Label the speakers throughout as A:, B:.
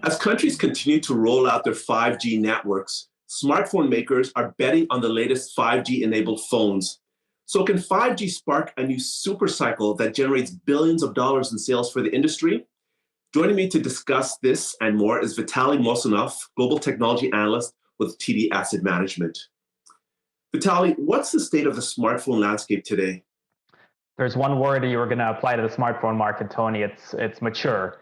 A: As countries continue to roll out their 5G networks, smartphone makers are betting on the latest 5G enabled phones. So, can 5G spark a new super cycle that generates billions of dollars in sales for the industry? Joining me to discuss this and more is Vitali Mossounov, Global Technology Analyst with TD Asset Management. Vitali, what's the state of the smartphone landscape today?
B: There's one word that you were going to apply to the smartphone market, Tony. It's mature.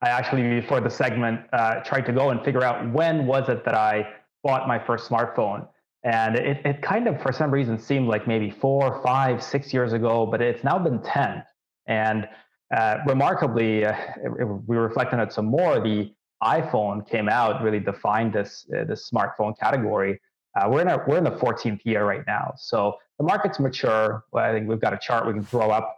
B: I actually, before the segment, tried to go and figure out when was it that I bought my first smartphone. And it kind of, for some reason, seemed like maybe 4, 5, 6 years ago, but it's now been 10. And remarkably, we reflect on it some more. The iPhone came out, really defined this smartphone category. We're in the 14th year right now, so the market's mature. Well, I think we've got a chart we can throw up.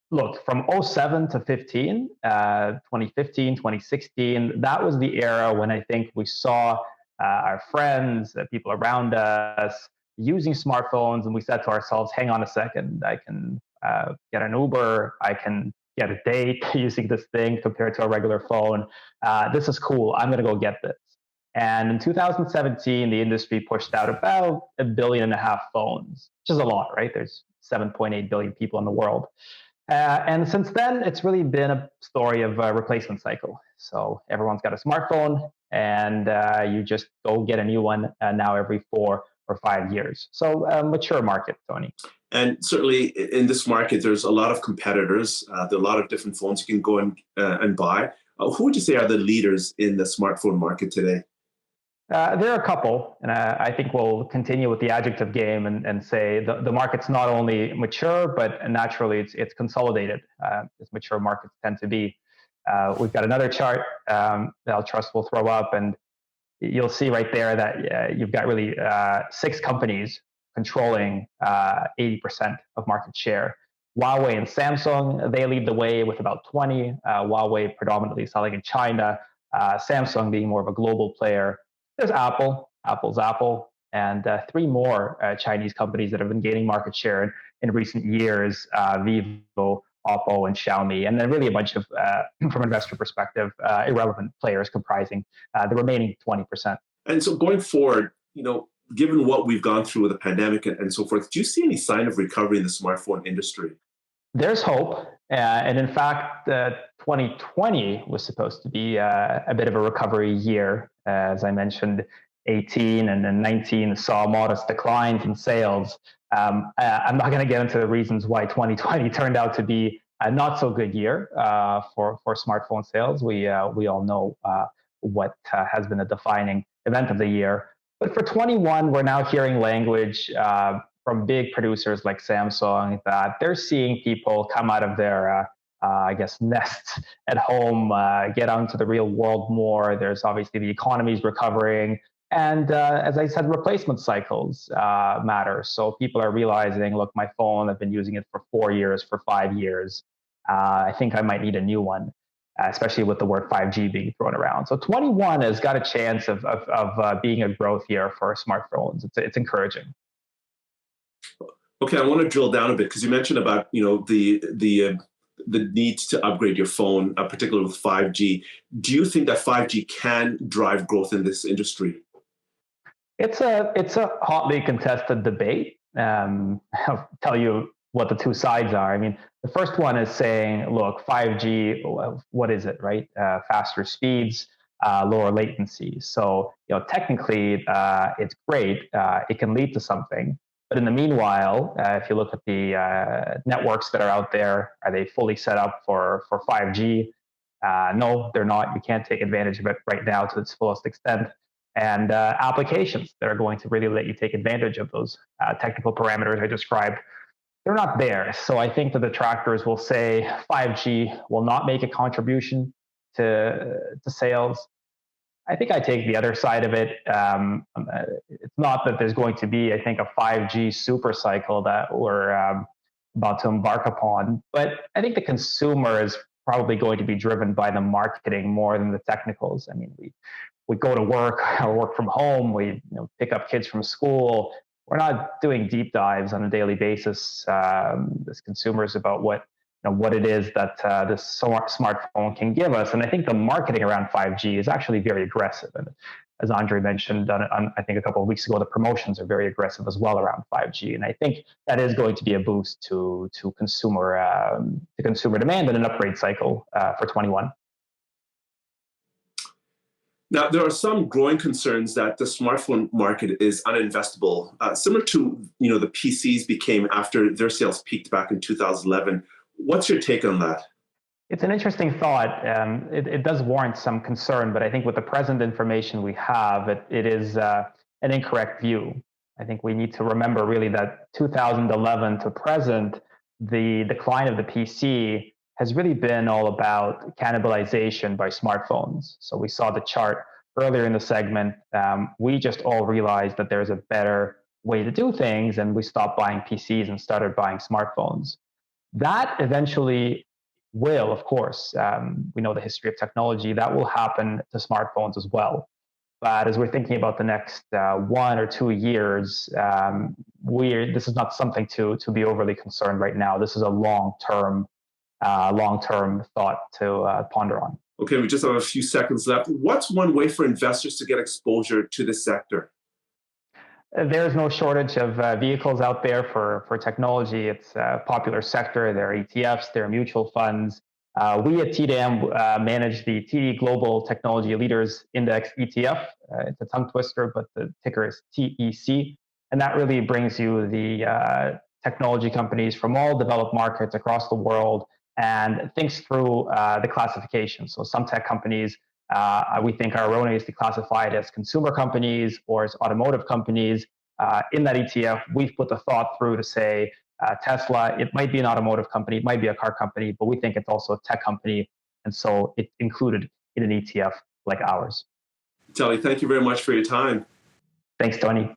B: Look, from '07 to 15, 2015, 2016, that was the era when I think we saw our friends, people around us using smartphones, and we said to ourselves, hang on a second, I can get an Uber, I can get a date using this thing compared to a regular phone. This is cool. I'm going to go get this. And in 2017, the industry pushed out about 1.5 billion phones, which is a lot, right? There's 7.8 billion people in the world. And since then, it's really been a story of a replacement cycle. So everyone's got a smartphone, and you just go get a new one now every 4 or 5 years. So a mature market, Tony.
A: And certainly in this market, there's a lot of competitors. There are a lot of different phones you can go and buy. Who would you say are the leaders in the smartphone market today?
B: There are a couple, and I think we'll continue with the adjective game and say the market's not only mature, but naturally it's consolidated, as mature markets tend to be. We've got another chart that I'll trust we'll throw up, and you'll see right there that you've got really 6 companies controlling 80% of market share. Huawei and Samsung, they lead the way with about 20. Huawei predominantly selling in China, Samsung being more of a global player. There's Apple's Apple, and 3 more Chinese companies that have been gaining market share in recent years, Vivo, Oppo, and Xiaomi, and then really a bunch of, from an investor perspective, irrelevant players comprising the remaining 20%.
A: And so going forward, given what we've gone through with the pandemic and so forth, do you see any sign of recovery in the smartphone industry?
B: There's hope. And in fact, 2020 was supposed to be a bit of a recovery year. As I mentioned, 18 and then 19 saw modest declines in sales. I'm not going to get into the reasons why 2020 turned out to be a not so good year for smartphone sales. We all know what has been a defining event of the year. But for 21, we're now hearing language from big producers like Samsung that they're seeing people come out of their, nests at home, get out into the real world more. There's obviously the economy's recovering. And as I said, replacement cycles matter. So people are realizing, look, my phone, I've been using it for 4 years, for 5 years. I think I might need a new one, especially with the word 5G being thrown around. So 21 has got a chance of being a growth year for smartphones. It's encouraging.
A: Okay, I want to drill down a bit because you mentioned about the need to upgrade your phone, particularly with 5G. Do you think that 5G can drive growth in this industry?
B: It's a hotly contested debate. I'll tell you what the two sides are. I mean, the first one is saying, look, 5G, what is it, right? Faster speeds, lower latency. So, technically, it's great. It can lead to something. But in the meanwhile, if you look at the networks that are out there, are they fully set up for 5G? No, they're not. You can't take advantage of it right now to its fullest extent. And applications that are going to really let you take advantage of those technical parameters I described, they're not there. So I think the detractors will say 5G will not make a contribution to sales. I think I take the other side of it. It's not that there's going to be, I think, a 5G super cycle that we're about to embark upon, but I think the consumer is probably going to be driven by the marketing more than the technicals. I mean, we go to work or work from home, we pick up kids from school. We're not doing deep dives on a daily basis as consumers about what what it is that this smartphone can give us. And I think the marketing around 5G is actually very aggressive. And as Andre mentioned, I think a couple of weeks ago, the promotions are very aggressive as well around 5G. And I think that is going to be a boost to consumer demand and an upgrade cycle for 21.
A: Now, there are some growing concerns that the smartphone market is uninvestable, similar to the PCs became after their sales peaked back in 2011. What's your take on that?
B: It's an interesting thought. It does warrant some concern, but I think with the present information we have, it is an incorrect view. I think we need to remember really that 2011 to present, the decline of the PC has really been all about cannibalization by smartphones. So we saw the chart earlier in the segment. We just all realized that there's a better way to do things, and we stopped buying PCs and started buying smartphones. That eventually will, of course, we know the history of technology, that will happen to smartphones as well. But as we're thinking about the next 1 or 2 years, this is not something to be overly concerned right now. This is a long-term thought to ponder on.
A: Okay, we just have a few seconds left. What's one way for investors to get exposure to this sector?
B: There's no shortage of vehicles out there for technology. It's a popular sector. There are ETFs, there are mutual funds. We at TDAM manage the TD Global Technology Leaders Index ETF. It's a tongue twister, but the ticker is TEC. And that really brings you the technology companies from all developed markets across the world and thinks through the classification. So some tech companies we think are erroneously classified as consumer companies or as automotive companies. In that ETF, we've put the thought through to say Tesla, it might be an automotive company, it might be a car company, but we think it's also a tech company. And so it's included in an ETF like ours.
A: Vitali, thank you very much for your time.
B: Thanks, Tony.